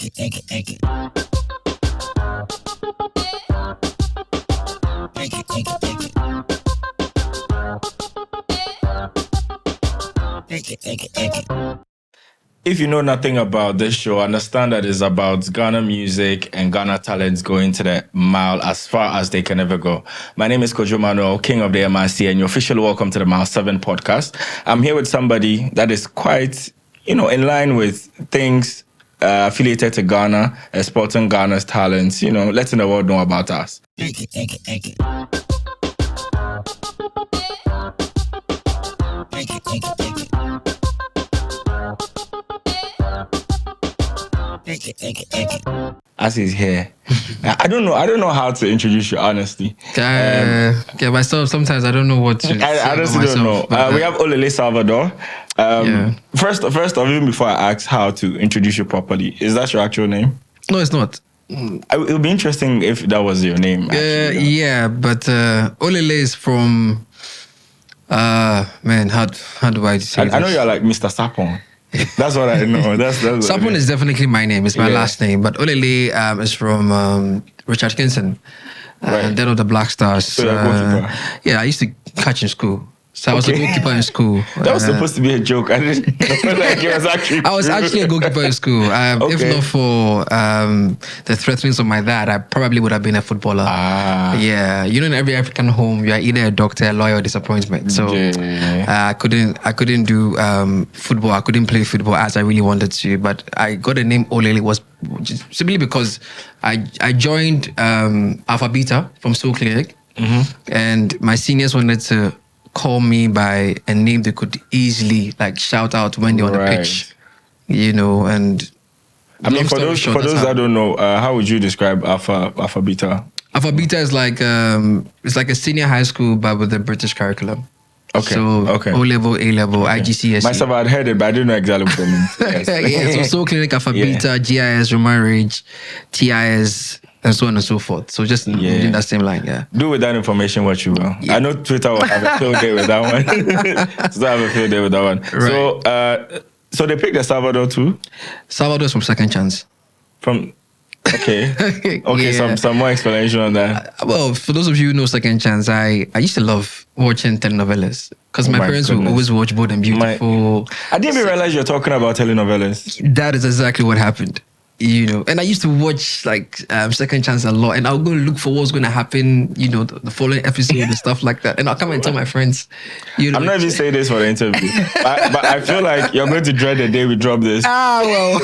If you know nothing about this show, understand that it's about Ghana music and Ghana talents going to the mile as far as they can ever go. My name is Kojo Manuel, King of the MRC, and you're officially welcome to the Mile 7 podcast. I'm here with somebody that is quite, in line with things affiliated to Ghana, exporting Ghana's talents, letting the world know about us. As he's here, I don't know how to introduce you, honestly. Myself, sometimes I don't know what to I honestly don't know. We have OLELE Salvador. First of even before I ask how to introduce you properly, is that your actual name? No, it's not. It would be interesting if that was your name. Actually, but OLELE is from how do I say this? I know you're like Mr. Sapon. That's what I know. That's Sapon is definitely my name. It's my last name. But OLELE is from Richard Kinson, Dead of the Black Stars. So you're a goalkeeper? Yeah, I used to catch in school. So I was a goalkeeper in school. That was supposed to be a joke. I didn't feel like it was actually I was actually a goalkeeper in school. If not for the threatenings of my dad, I probably would have been a footballer. Yeah, in every African home, you are either a doctor, a lawyer, or disappointment. So I couldn't do football. I couldn't play football as I really wanted to. But I got the name OLELE was simply because I joined Alpha Beta from Soul Clinic, and my seniors wanted to call me by a name they could easily shout out when they're on the pitch, and I mean, for those that don't know, how would you describe Alpha Beta? Alpha Beta is it's like a senior high school but with the British curriculum. O level, A level, IGCSE. Myself, I'd heard it, but I didn't know exactly what it meant. So Soul Clinic, Alpha Beta, GIS, Roman Ridge, TIS, and so on and so forth. So just in that same line, Do with that information what you will. I know Twitter will have a field day with that one. So I have a field day with that one. Right. So they picked the Salvador too? Salvador is from Second Chance. Some more explanation on that. Well, for those of you who know Second Chance, I used to love watching telenovelas because my parents would always watch Bold and Beautiful. I didn't even realize you're talking about telenovelas. That is exactly what happened. And I used to watch Second Chance a lot, and I'll go look for what's going to happen, the following episode and stuff like that. And I'll come and tell my friends. I'm not even saying this for the interview, but I feel like you're going to dread the day we drop this. Well,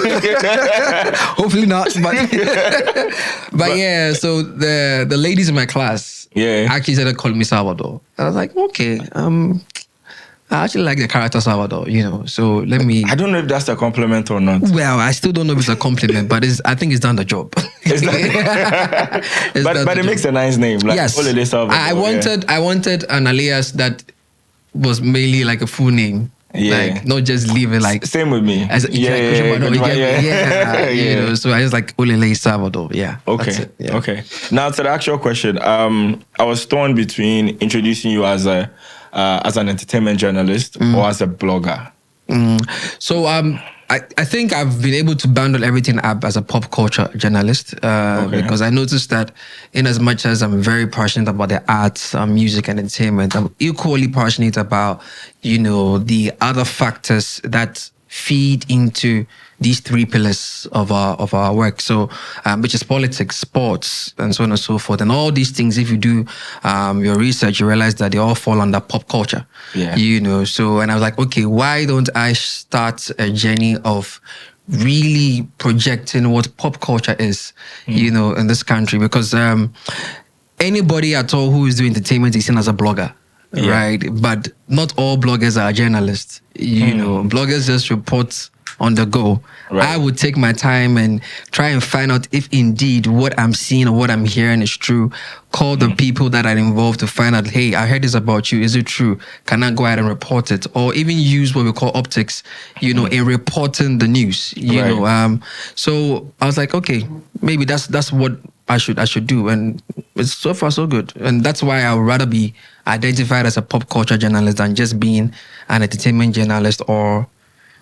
hopefully not. But yeah, so the ladies in my class actually said they called me Salvador. And I was like, okay, I actually like the character Salvador, so let me... I don't know if that's a compliment or not. Well, I still don't know if it's a compliment, but I think it's done the job. But it makes a nice name. Yes. OLELE Salvador. I wanted an alias that was mainly like a full name. Not just leave it Same with me. So I just like OLELE Salvador. Yeah. Okay. Okay. Now to the actual question. I was torn between introducing you as an entertainment journalist or as a blogger. So I think I've been able to bundle everything up as a pop culture journalist because I noticed that in as much as I'm very passionate about the arts, music and entertainment, I'm equally passionate about, the other factors that feed into these three pillars of our work. So, which is politics, sports, and so on and so forth. And all these things, if you do your research, you realize that they all fall under pop culture. So, and I was like, okay, why don't I start a journey of really projecting what pop culture is, in this country? Because anybody at all who is doing entertainment is seen as a blogger. Right? But not all bloggers are journalists. Bloggers just report on the go. Right. I would take my time and try and find out if indeed what I'm seeing or what I'm hearing is true. Call the people that are involved to find out, hey, I heard this about you. Is it true? Can I go ahead and report it? Or even use what we call optics, in reporting the news. So I was like, okay, maybe that's what I should do. And it's so far so good. And that's why I would rather be identified as a pop culture journalist than just being an entertainment journalist or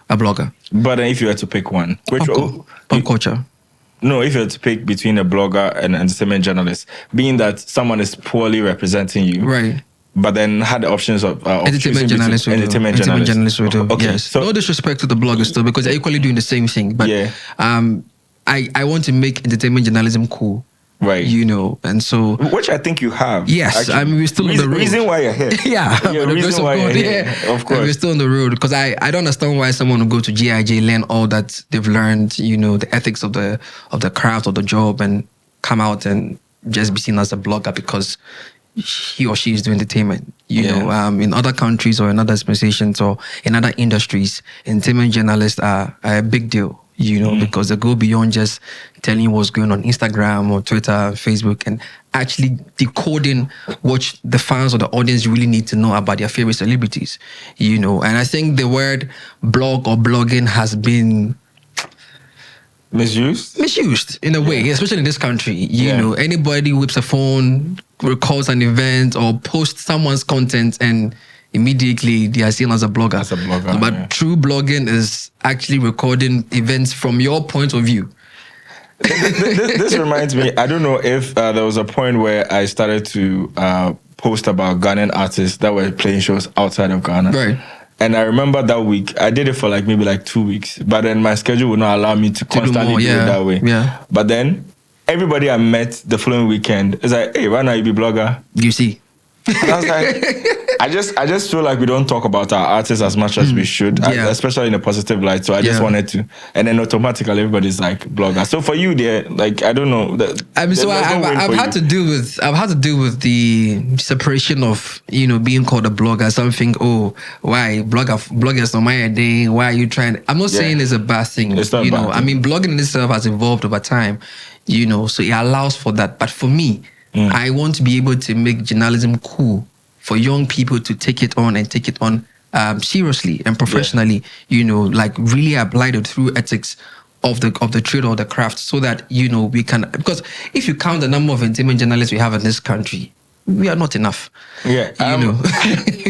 a blogger. But if you had to pick one, which pop culture. no, if you had to pick between a blogger and an entertainment journalist, being that someone is poorly representing you, Right. but then had the options of Entertainment journalists will do. entertainment Journalists will do. Okay, Yes. so No disrespect to the bloggers though, because they're equally doing the same thing. But Yeah. I want to make entertainment journalism cool. right, You know, and so which I think you have. yes, actually. I mean we're still on the road. Reason why you're here. Yeah, by the grace reason of why you're God, here. yeah. Of course. And we're still on the road because I don't understand why someone would go to GIJ, learn all that they've learned, you know, the ethics of the craft of the job, and come out and just be seen as a blogger because he or she is doing entertainment. You know, in other countries or in other dispensations or in other industries, entertainment journalists are a big deal. You know, because they go beyond just telling you what's going on Instagram or Twitter, Facebook, and actually decoding what the fans or the audience really need to know about their favorite celebrities. You know, and I think the word blog or blogging has been misused in a way, especially in this country. You know, anybody whips a phone, records an event, or posts someone's content, and immediately they are seen as a blogger. But true blogging is actually recording events from your point of view. This reminds me, I don't know if there was a point where I started to post about Ghanaian artists that were playing shows outside of Ghana. Right. And I remember that week, I did it for maybe 2 weeks, but then my schedule would not allow me to constantly do it that way. Yeah. But then everybody I met the following weekend is like, hey, why not you be blogger? You see. And I was like, I just feel like we don't talk about our artists as much as we should, especially in a positive light. So I just wanted to, and then automatically everybody's like blogger. So for you, there, I don't know. I mean, so I've had to deal with the separation of being called a blogger. Something, why bloggers on my day? Why are you trying? I'm not saying it's a bad thing. It's not bad. I mean, blogging in itself has evolved over time. So it allows for that. But for me, I want to be able to make journalism cool for young people to take it on seriously and professionally, really apply the true ethics of the trade or the craft so that, we can, because if you count the number of entertainment journalists we have in this country, we are not enough. Yeah.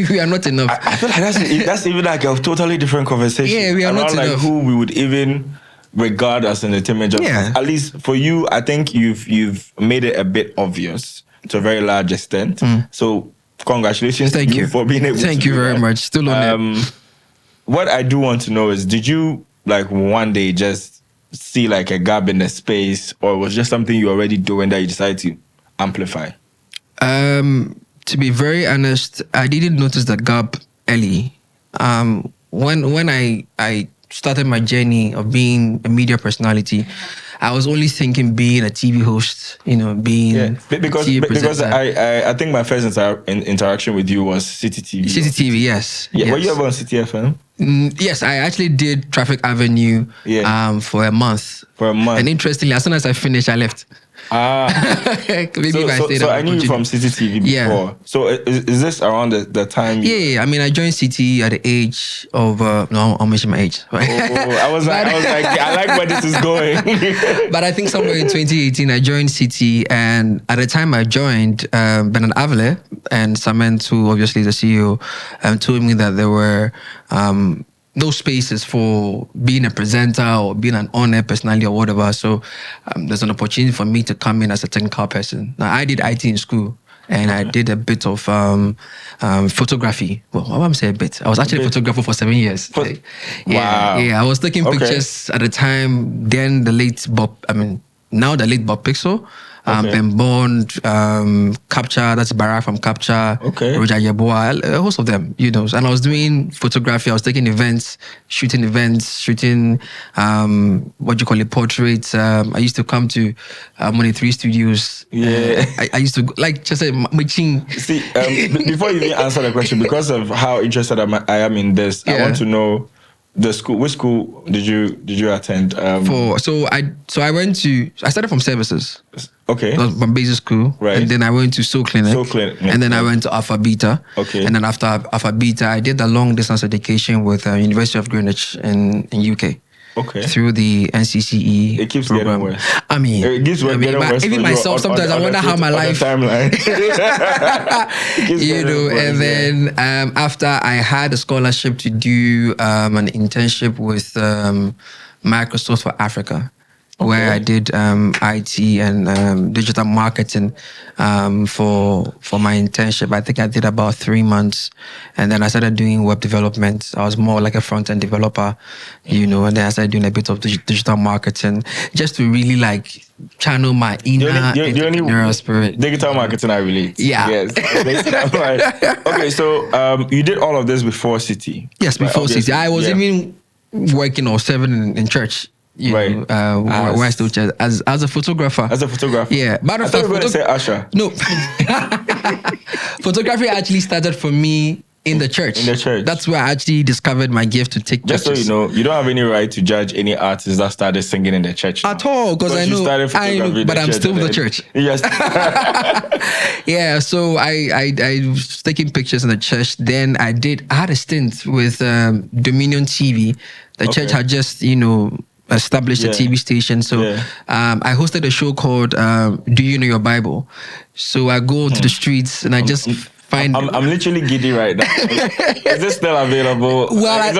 We are not enough. I feel like that's even like a totally different conversation. Yeah, we are not enough. Who we would even regard as an entertainment journalist. Yeah. At least for you, I think you've made it a bit obvious to a very large extent. So congratulations to you for being able to Thank you very much. Still on it. What I do want to know is, did you one day just see a gap in the space, or was just something you already doing that you decided to amplify? To be very honest, I didn't notice the gap early. When I started my journey of being a media personality, I was only thinking being a TV host, being because I think my first interaction with you was City TV. City TV, yes. Yeah, were you ever on City FM? Yes, I actually did Traffic Avenue for a month. And interestingly, as soon as I finished, I left. Maybe so I knew you from City TV before. Yeah. So is this around the time? Yeah. I mean, I joined City at the age of no, I'll mention my age. I was like, I like where this is going. But I think somewhere in 2018, I joined City, and at the time I joined, Bernard Avile and Sament, who obviously is the CEO, told me that there were no spaces for being a presenter or being an on-air personality or whatever. So there's an opportunity for me to come in as a technical person. Now, I did IT in school, and I did a bit of photography. Well, I won't say a bit. I was actually a photographer for 7 years. Wow. Yeah, I was taking pictures at the time. Then now the late Bob Pixel. Ben Bond, Capture, that's Barak from Capture, Roger Yeboah, a host of them, And I was doing photography, I was taking events, shooting, portraits. I used to come to Money 3 Studios. Yeah. I used to, just say, Machine. See, before you even answer the question, because of how interested I am in this, I want to know the school. Which school did you attend? I started from services. Okay. From basic school. Right. And then I went to Soul Clinic. And then I went to Alpha Beta. Okay. And then after Alpha Beta, I did a long distance education with University of Greenwich in UK. Okay. Through the NCCE It keeps program. getting worse. I mean, getting worse. Even myself, sometimes I wonder how my life. Timeline. And then after I had a scholarship to do an internship with Microsoft for Africa. where I did IT and digital marketing for my internship. I think I did about 3 months, and then I started doing web development. I was more like a front-end developer, and then I started doing a bit of digital marketing just to really like channel my inner entrepreneurial spirit. Digital marketing, I relate. Yeah. Yes. Okay, so you did all of this before City. Yes, before City. I was even working or serving in church. Where I still church as a photographer. As a photographer. Yeah. Matter of fact, I thought you were going to say usher. No. Photography actually started for me in the church. In the church. That's where I actually discovered my gift to take pictures. Just so you know, you don't have any right to judge any artist that started singing in the church now. At all, because I know, but I'm still the church. Yes. Yeah, so I was taking pictures in the church. Then I had a stint with Dominion TV. The church had just, established a TV station. So I hosted a show called Do You Know Your Bible? So I go to the streets and I just find... I'm literally giddy right now. Is this still available? Well, I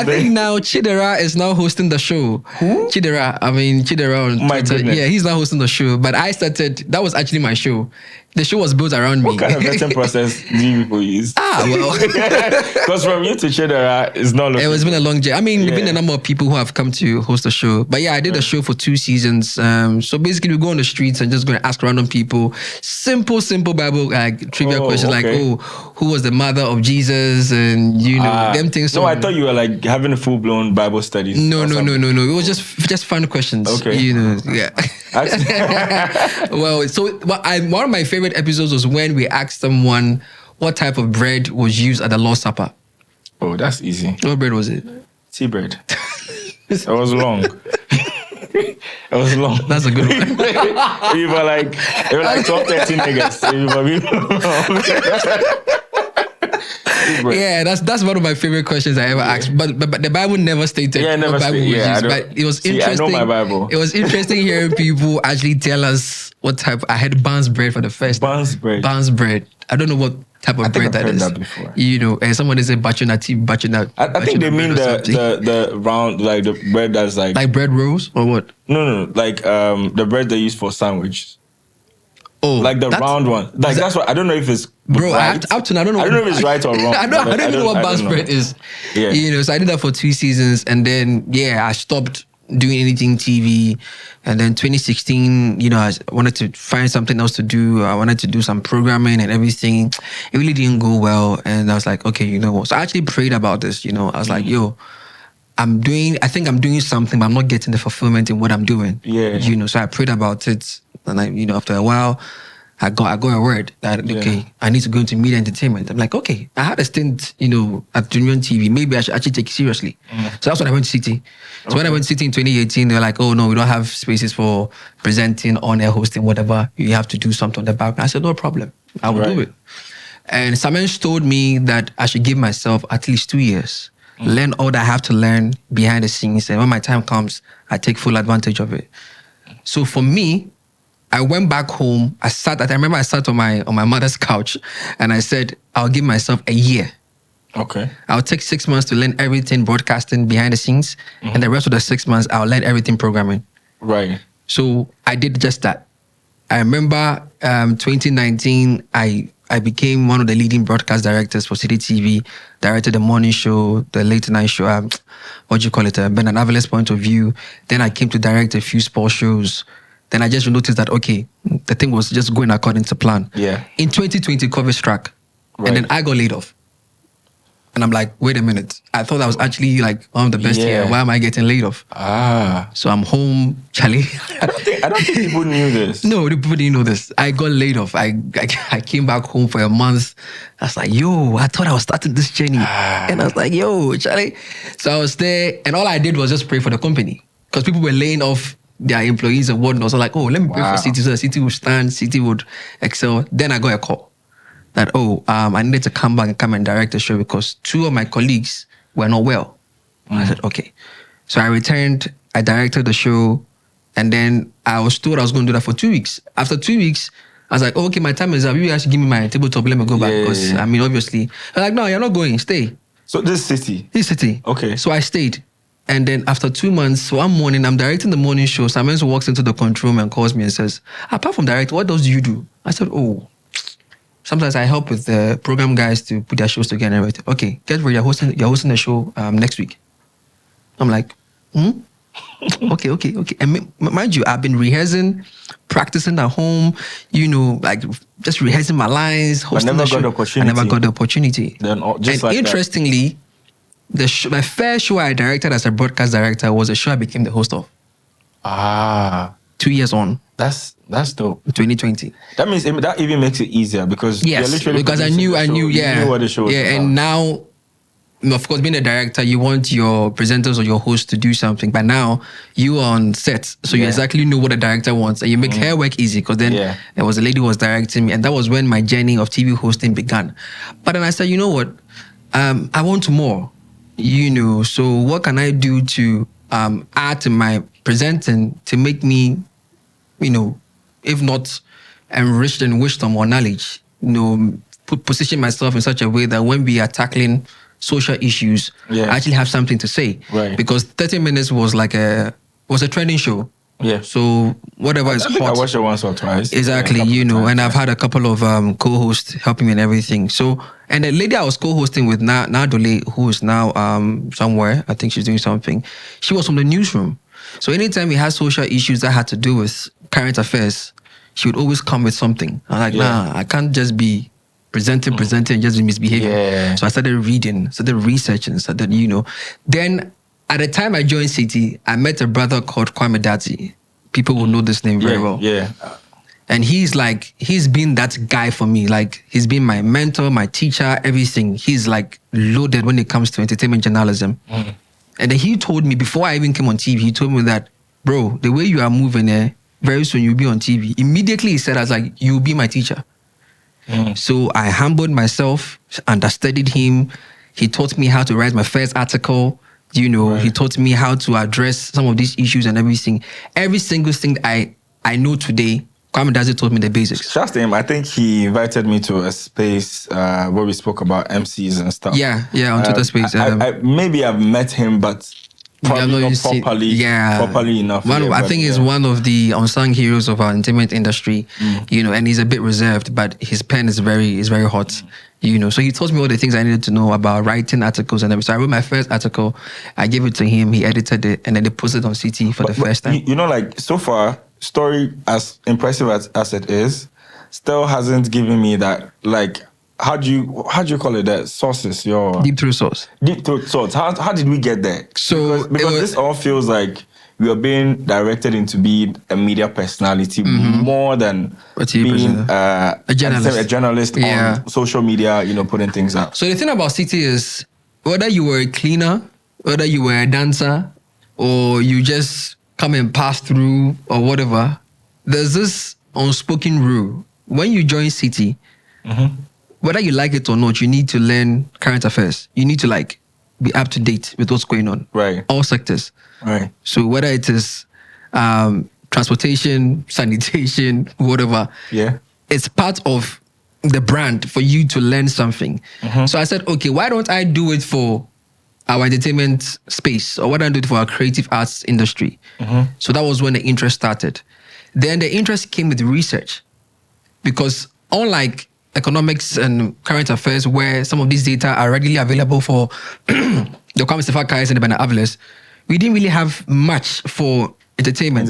think now Chidera is now hosting the show. Who? Chidera on Twitter. Goodness. Yeah, he's now hosting the show. But I started... That was actually my show. The show was built around me. What kind of vetting process do you people use? Well. Because from you to Chidera, it's not looking... It's been a long journey. I mean, there's been a number of people who have come to host the show. But yeah, I did the show for 2 seasons. So basically, we go on the streets and just going to ask random people simple Bible trivia questions who was the mother of Jesus and, them things. No, I thought you were like having a full-blown Bible studies. No. It was just fun questions. Okay. Yeah. Well, one of my favorite episodes was when we asked someone what type of bread was used at the Lord's Supper. Oh, that's easy. What bread was it? Tea bread. It was long. It was long. That's a good one. we were like 12, 13 niggas. Yeah, that's one of my favorite questions I ever asked. But the Bible never stated what Bible was used. But it was interesting. I know my Bible. It was interesting hearing people actually tell us what type. I had Barnes bread for the first time. Barnes bread. I don't know what type of bread that is. That before. And someone is a bachuna. I think they mean the round, like the bread that's like bread rolls or what? No, like the bread they use for sandwiches. Oh, like the round one. Like that's what I don't know if it's right. I don't know. I don't know if it's right or wrong. I don't even know what Barnes bread is. Yeah. So I did that for 2 seasons, and then I stopped doing anything TV. And then 2016, I wanted to find something else to do. I wanted to do some programming and everything. It really didn't go well, and I was like, okay, you know what? So I actually prayed about this. I was like, I think I'm doing something, but I'm not getting the fulfillment in what I'm doing. Yeah. So I prayed about it. And after a while, I got a word that, I need to go into media entertainment. I'm like, okay, I had a stint, at Dominion TV. Maybe I should actually take it seriously. So that's when I went to City. So when I went to City in 2018, they're like, oh no, we don't have spaces for presenting, on-air hosting, whatever. You have to do something on the back. I said, no problem. I will do it. And Samenj told me that I should give myself at least 2 years. Learn all that I have to learn behind the scenes. And when my time comes, I take full advantage of it. So for me, I went back home. I remember I sat on my mother's couch and I said, I'll give myself a year. Okay. I'll take 6 months to learn everything broadcasting behind the scenes. And the rest of the 6 months, I'll learn everything programming. Right. So I did just that. I remember 2019, I became one of the leading broadcast directors for City TV, directed the morning show, the late night show, Ben and Avale's Point of View. Then I came to direct a few sports shows. Then I just noticed that, okay, the thing was just going according to plan. Yeah. In 2020, COVID struck. Right. And then I got laid off. And I'm like, wait a minute. I thought I was actually like one of the best here. Why am I getting laid off? So I'm home, Charlie. I don't think people knew this. No, people didn't know this. I got laid off. I came back home for a month. I was like, I thought I was starting this journey. And I was like, Charlie. So I was there, and all I did was just pray for the company. Because people were laying off their employees and whatnot. So like, let me pray for City so that City would stand, City would excel. Then I got a call that, I needed to come back and come and direct the show because 2 of my colleagues were not well. I said, okay. So I returned, I directed the show, and then I was told I was going to do that for 2 weeks. After 2 weeks, I was like, okay, my time is up. You guys should give me my tabletop, let me go back. Because, obviously. I was like, no, you're not going, stay. So this City? This City. Okay. So I stayed. And then after 2 months, one morning, I'm directing the morning show. Simon walks into the control room and calls me and says, apart from direct, what else do you do? I said, oh, sometimes I help with the program guys to put their shows together and everything. Okay, get ready. You're hosting the show next week. I'm like, Okay. And mind you, I've been rehearsing, practicing at home, like just rehearsing my lines. Hosting I never got the opportunity. Then, interestingly, my first show I directed as a broadcast director was a show I became the host of. 2 years on. That's dope. 2020. That means that even makes it easier because because I knew what the show was about. And now, of course, being a director, you want your presenters or your host to do something, but now you are on set, so you exactly know what the director wants, and you make her work easy. Because then there was a lady who was directing me, and that was when my journey of TV hosting began. But then I said, you know what, I want more. So what can I do to add to my presenting to make me, if not enriched in wisdom or knowledge, position myself in such a way that when we are tackling social issues, I actually have something to say. Right. Because 30 Minutes was was a trending show. Yeah. So whatever is hot. I watched it once or twice. Exactly, and I've had a couple of co-hosts helping me and everything. So, and the lady I was co-hosting with, Nadole, who is now somewhere, I think she's doing something, she was from the newsroom. So anytime we had social issues that had to do with current affairs, she would always come with something. I'm like, nah, I can't just be presenting and just be misbehaving. Yeah. So I started reading, started researching, Then at the time I joined City, I met a brother called Kwame Dati. People will know this name very well. Yeah. And he's been that guy for me. Like, he's been my mentor, my teacher, everything. He's like loaded when it comes to entertainment journalism. And then he told me, before I even came on TV, he told me that, bro, the way you are moving very soon you'll be on TV. Immediately he said, I was like, you'll be my teacher. So I humbled myself, understudied him. He taught me how to write my first article. He taught me how to address some of these issues and everything. Every single thing I know today, Kwame Dazi taught me the basics. Trust him. I think he invited me to a space where we spoke about MCs and stuff. Yeah, on Twitter space. Maybe I've met him, but probably not properly enough. I think he's one of the unsung heroes of our entertainment industry, and he's a bit reserved, but his pen is very hot. So he taught me all the things I needed to know about writing articles and everything. So I wrote my first article, I gave it to him, he edited it, and then they posted it on CT for the first time. So far, story as impressive as it is, still hasn't given me that, how do you call it, that sources, your deep throat source. How did we get there? So because this all feels like we are being directed into being a media personality more than being a journalist on social media, putting things out. So the thing about City is, whether you were a cleaner, whether you were a dancer, or you just come and pass through or whatever, there's this unspoken rule. When you join City, whether you like it or not, you need to learn current affairs. You need to be up to date with what's going on. Right. All sectors. Right. So whether it is transportation, sanitation, whatever, it's part of the brand for you to learn something. So I said, okay, why don't I do it for our entertainment space, or why don't I do it for our creative arts industry? So that was when the interest started. Then the interest came with research, because unlike economics and current affairs, where some of these data are readily available for the Kwame Sefakais and the Bernard Aviles, we didn't really have much for entertainment.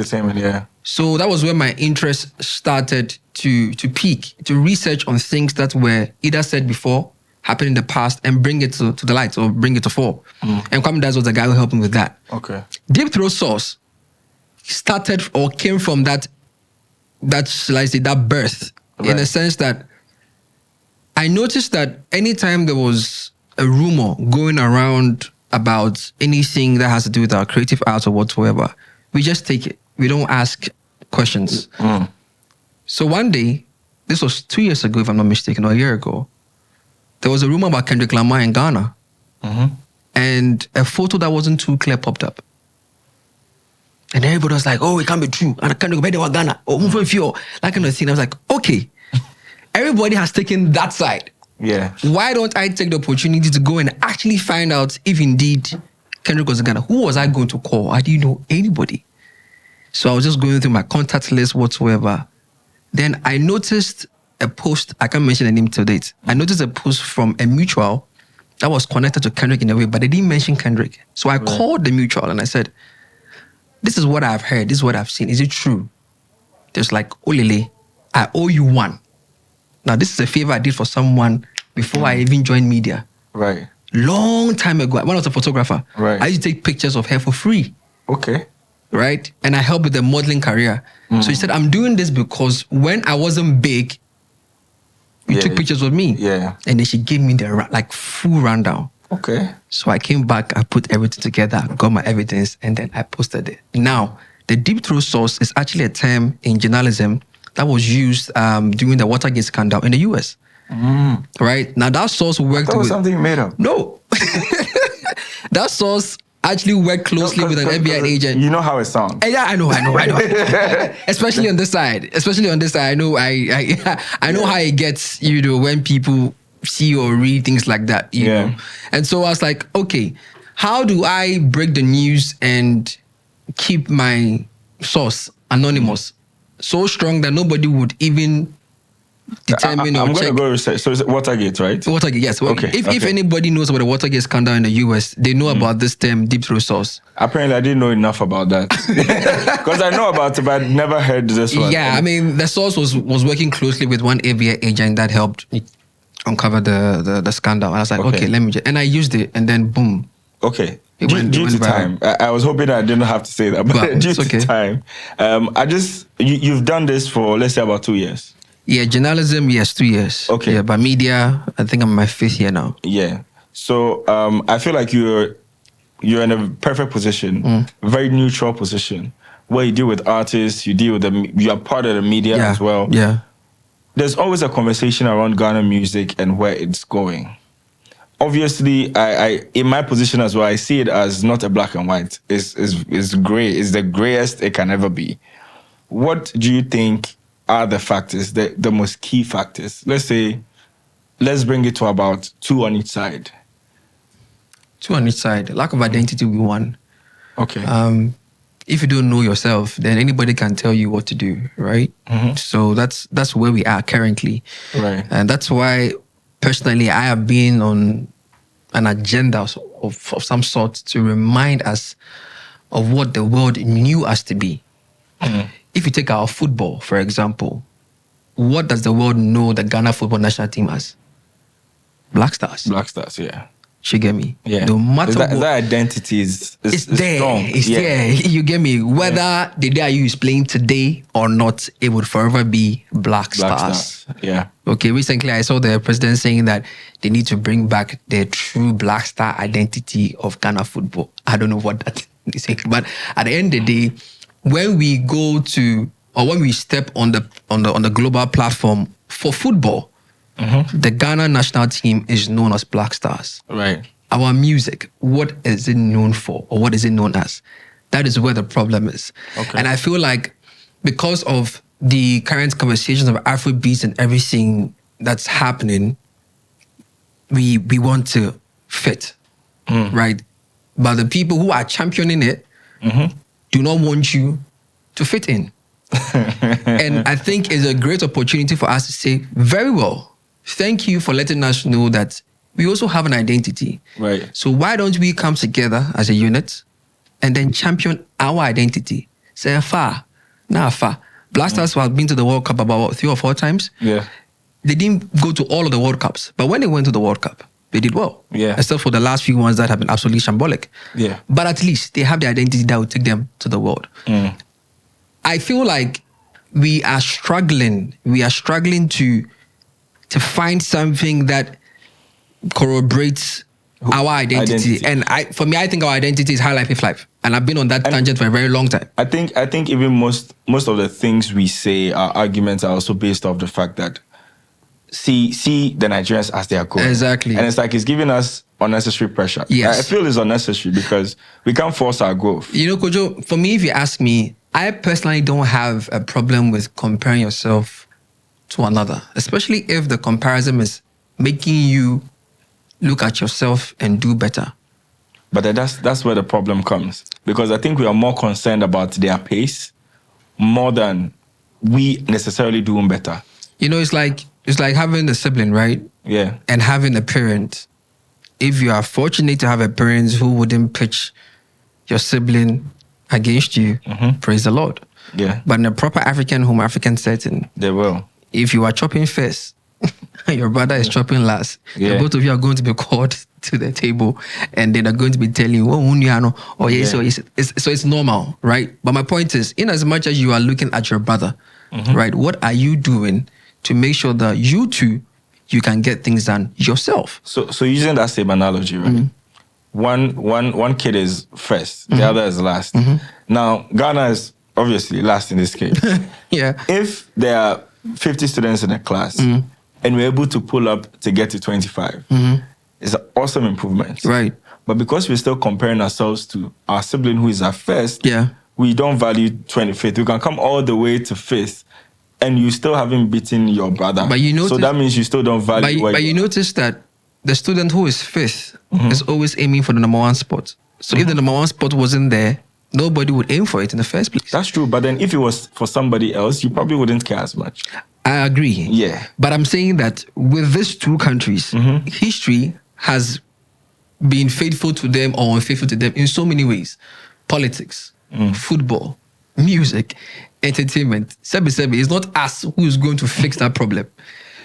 So that was where my interest started to peak, to research on things that were either said before, happened in the past, and bring it to the light or bring it to fore. And Kwame Daz was the guy who helped me with that. Okay. Deep Throat Source started or came from that shall I say, that birth, in a sense that I noticed that anytime there was a rumor going around about anything that has to do with our creative arts or whatsoever, we just take it. We don't ask questions. So one day, this was 2 years ago, if I'm not mistaken, or a year ago, there was a rumor about Kendrick Lamar in Ghana. And a photo that wasn't too clear popped up. And everybody was like, oh, it can't be true. And Kendrick Lamar Ghana. Oh, move on, feel that kind of thing. I was like, okay. Everybody has taken that side. Yeah. Why don't I take the opportunity to go and actually find out if indeed Kendrick was in Ghana. Who was I going to call? I didn't know anybody. So I was just going through my contact list whatsoever. Then I noticed a post, I can't mention the name to date. I noticed a post from a mutual that was connected to Kendrick in a way, but they didn't mention Kendrick. So I called the mutual and I said, this is what I've heard, this is what I've seen. Is it true? There's like, OLELE, I owe you one. Now, this is a favor I did for someone before I even joined media. Right. Long time ago, when I was a photographer, right. I used to take pictures of her for free. Okay. Right? And I helped with the modeling career. So he said, I'm doing this because when I wasn't big, you took pictures of me. Yeah. And then she gave me the like full rundown. Okay. So I came back, I put everything together, got my evidence, and then I posted it. Now, the deep throat source is actually a term in journalism that was used during the Watergate scandal in the US. Right? Now, that source worked that was with... something you made up. No. That source actually worked closely with an FBI agent. You know how it sounds. Yeah, I know. Especially on this side. I know I know how it gets, when people see or read things like that, you know. And so I was like, okay, how do I break the news and keep my source anonymous so strong that nobody would even determine or check? I'm going to go research. So it's Watergate, right? Watergate, yes. Well, okay. If anybody knows about the Watergate scandal in the US, they know about this term, deep throat source. Apparently, I didn't know enough about that. Because I know about it, but I'd never heard this one. Yeah, I mean, the source was working closely with one FBI agent that helped uncover the scandal. And I was like, okay, let me just... And I used it, and then boom. Okay. Due to time, I was hoping I didn't have to say that, but due to time, you've done this for, let's say, about 2 years. Yeah, journalism, yes, 2 years. Okay. Yeah, but media, I think I'm in my 5th year now. Yeah. So I feel like you're in a perfect position, very neutral position, where you deal with artists, you are part of the media as well. Yeah. There's always a conversation around Ghana music and where it's going. Obviously, I in my position as well, I see it as not a black and white. It's gray. It's the grayest it can ever be. What do you think are the factors, the most key factors? Let's bring it to about 2 on each side. 2 on each side. Lack of identity will be one. Okay. If you don't know yourself, then anybody can tell you what to do, right? So that's where we are currently. Right. And that's why, personally, I have been on an agenda of some sort to remind us of what the world knew us to be. If you take our football, for example, what does the world know the Ghana football national team as? Black Stars. Black Stars, yeah. You get me? Yeah. No matter that identity is there. strong. It's there. You get me? Whether the day you is playing today or not, it would forever be Black Stars. Yeah. Okay, recently I saw the president saying that they need to bring back the true Black Star identity of Ghana football. I don't know what that is saying, but at the end of the day, when we go to, or when we step on the global platform for football, the Ghana national team is known as Black Stars. Right. Our music, what is it known for, or what is it known as? That is where the problem is. Okay. And I feel like because of the current conversations of Afrobeats and everything that's happening, we want to fit, right? But the people who are championing it do not want you to fit in. And I think it's a great opportunity for us to say, very well, thank you for letting us know that we also have an identity. Right. So why don't we come together as a unit and then champion our identity? Say, far. Black Stars have been to the World Cup about 3 or 4 times. Yeah. They didn't go to all of the World Cups. But when they went to the World Cup, they did well. Yeah. Except for the last few ones that have been absolutely shambolic. Yeah. But at least they have the identity that will take them to the world. I feel like we are struggling. We are struggling to find something that corroborates our identity. And for me, I think our identity is High Life If Life. And I've been on that tangent for a very long time. I think even most of the things we say, our arguments are also based off the fact that see the Nigerians as they are going. Exactly. And it's like it's giving us unnecessary pressure. Yes. I feel it's unnecessary because we can't force our growth. You know, Kojo, for me, if you ask me, I personally don't have a problem with comparing yourself to another, especially if the comparison is making you look at yourself and do better. But that's where the problem comes. Because I think we are more concerned about their pace more than we necessarily doing better. You know, it's like having a sibling, right? Yeah. And having a parent. If you are fortunate to have a parent who wouldn't pitch your sibling against you, praise the Lord. Yeah. But in a proper African home, African setting, they will. If you are chopping first, your brother is chopping last, both of you are going to be called to the table, and then they're going to be telling you, oh yes, so it's normal, right? But my point is, in as much as you are looking at your brother, right, what are you doing to make sure that you can get things done yourself? So using that same analogy, right? One kid is first, the other is last. Now, Ghana is obviously last in this case. Yeah. If there are 50 students in a class and we're able to pull up to get to 25, it's an awesome improvement. Right. But because we're still comparing ourselves to our sibling who is our first, we don't value 25th. We can come all the way to 5th and you still haven't beaten your brother. But you notice, so that means you still don't value But you notice that the student who is 5th is always aiming for the number 1 spot. So if the number 1 spot wasn't there, nobody would aim for it in the first place. That's true. But then if it was for somebody else, you probably wouldn't care as much. I agree. Yeah. But I'm saying that with these two countries, history has been faithful to them or unfaithful to them in so many ways. Politics, football, music, entertainment. Sebi, it's not us who is going to fix that problem.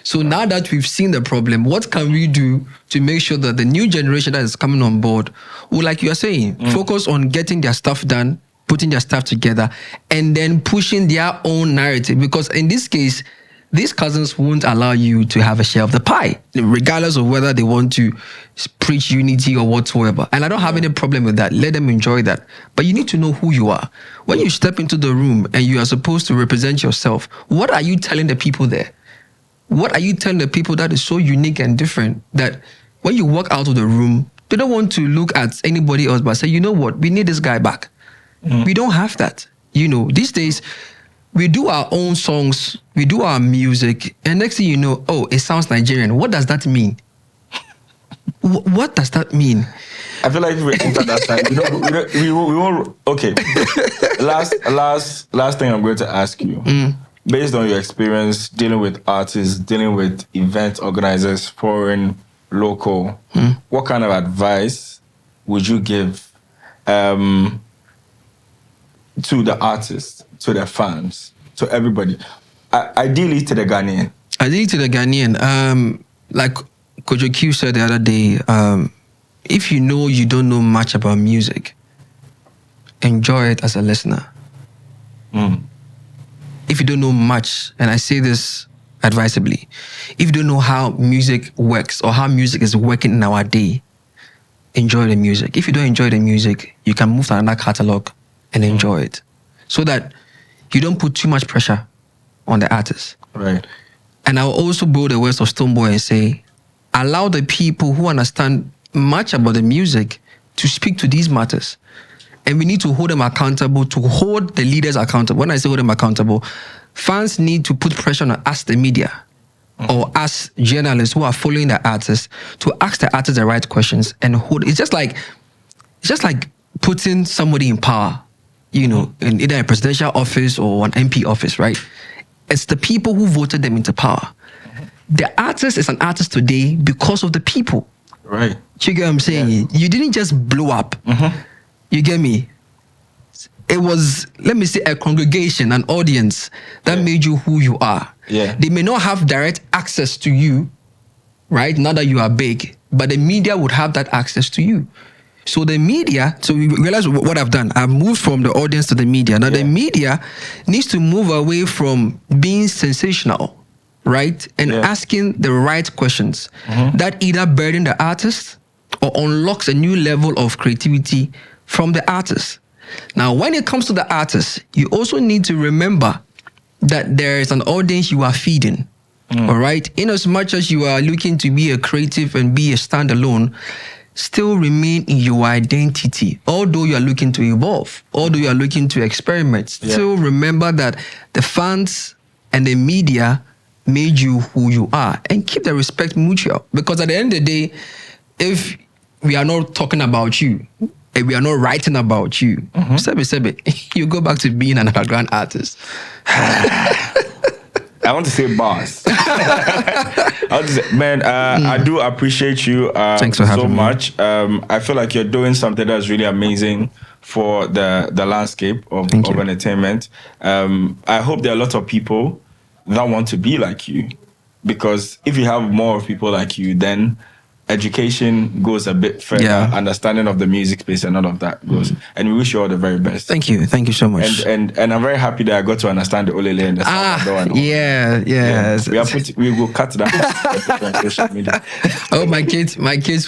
So now that we've seen the problem, what can we do to make sure that the new generation that is coming on board will, like you are saying, focus on getting their stuff done, putting their stuff together, and then pushing their own narrative? Because in this case, these cousins won't allow you to have a share of the pie, regardless of whether they want to preach unity or whatsoever. And I don't have any problem with that. Let them enjoy that. But you need to know who you are. When you step into the room and you are supposed to represent yourself, what are you telling the people there? What are you telling the people that is so unique and different that when you walk out of the room, they don't want to look at anybody else but say, you know what, we need this guy back. We don't have that. You know, these days, we do our own songs, we do our music, and next thing you know, oh, it sounds Nigerian. What does that mean? What does that mean? I feel like if we enter that side, we won't. Okay. Last thing I'm going to ask you. Based on your experience dealing with artists, dealing with event organizers, foreign, local, what kind of advice would you give to the artists, to their fans, to everybody? Ideally to the Ghanaian. Ideally to the Ghanaian. Like Kojo Q said the other day, if you know you don't know much about music, enjoy it as a listener. If you don't know much, and I say this advisably, if you don't know how music works or how music is working in our day, enjoy the music. If you don't enjoy the music, you can move to another catalog and enjoy it, so that you don't put too much pressure on the artist. Right. And I'll also borrow the words of Stonebwoy and say, allow the people who understand much about the music to speak to these matters. And we need to hold them accountable, to hold the leaders accountable. When I say hold them accountable, fans need to put pressure on us, the media, or us journalists who are following the artists, to ask the artists the right questions and hold. It's just like putting somebody in power, you know, in either a presidential office or an MP office, right? It's the people who voted them into power. The artist is an artist today because of the people. Right. You get what I'm saying? Yeah. You didn't just blow up. You get me? It was, let me say, a congregation, an audience that made you who you are. Yeah. They may not have direct access to you, right? Now that you are big, but the media would have that access to you. So the media, so you realize what I've done. I've moved from the audience to the media. Now the media needs to move away from being sensational, right? And asking the right questions that either burden the artist or unlocks a new level of creativity from the artist. Now, when it comes to the artist, you also need to remember that there is an audience you are feeding. All right? In as much as you are looking to be a creative and be a standalone, still remain in your identity. Although you are looking to evolve, although you are looking to experiment, still remember that the fans and the media made you who you are, and keep the respect mutual. Because at the end of the day, if we are not talking about you, and we are not writing about you, Sebe, you go back to being an underground artist. I want to say bars. I want to say, man, I do appreciate you Thanks for having so me. much. I feel like you're doing something that's really amazing for the landscape of entertainment. I hope there are a lot of people that want to be like you, because if you have more people like you, then education goes a bit further. Yeah. Understanding of the music space and all of that goes. And we wish you all the very best. Thank you so much. And I'm very happy that I got to understand the OLELE and the Salvador and all. Yeah. We will cut that on social media. Oh, my kids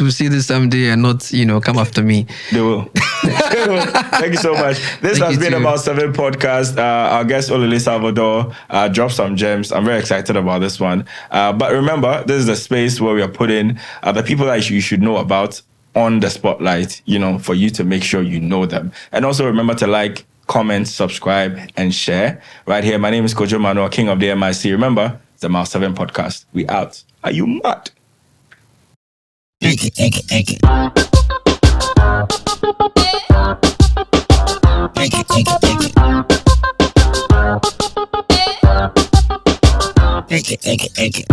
will see this someday and not, come after me. They will. Thank you so much. This Thank has you been too. About 7 podcast. Our guest OLELE Salvador dropped some gems. I'm very excited about this one. But remember, this is the space where we are putting the people that you should know about on the spotlight, for you to make sure you know them. And also remember to like, comment, subscribe, and share. Right here, my name is Kojo Manuel, King of the MIC. Remember, it's the About 7 podcast. We out. Are you mad? Take it. Take it. Take it. Take it.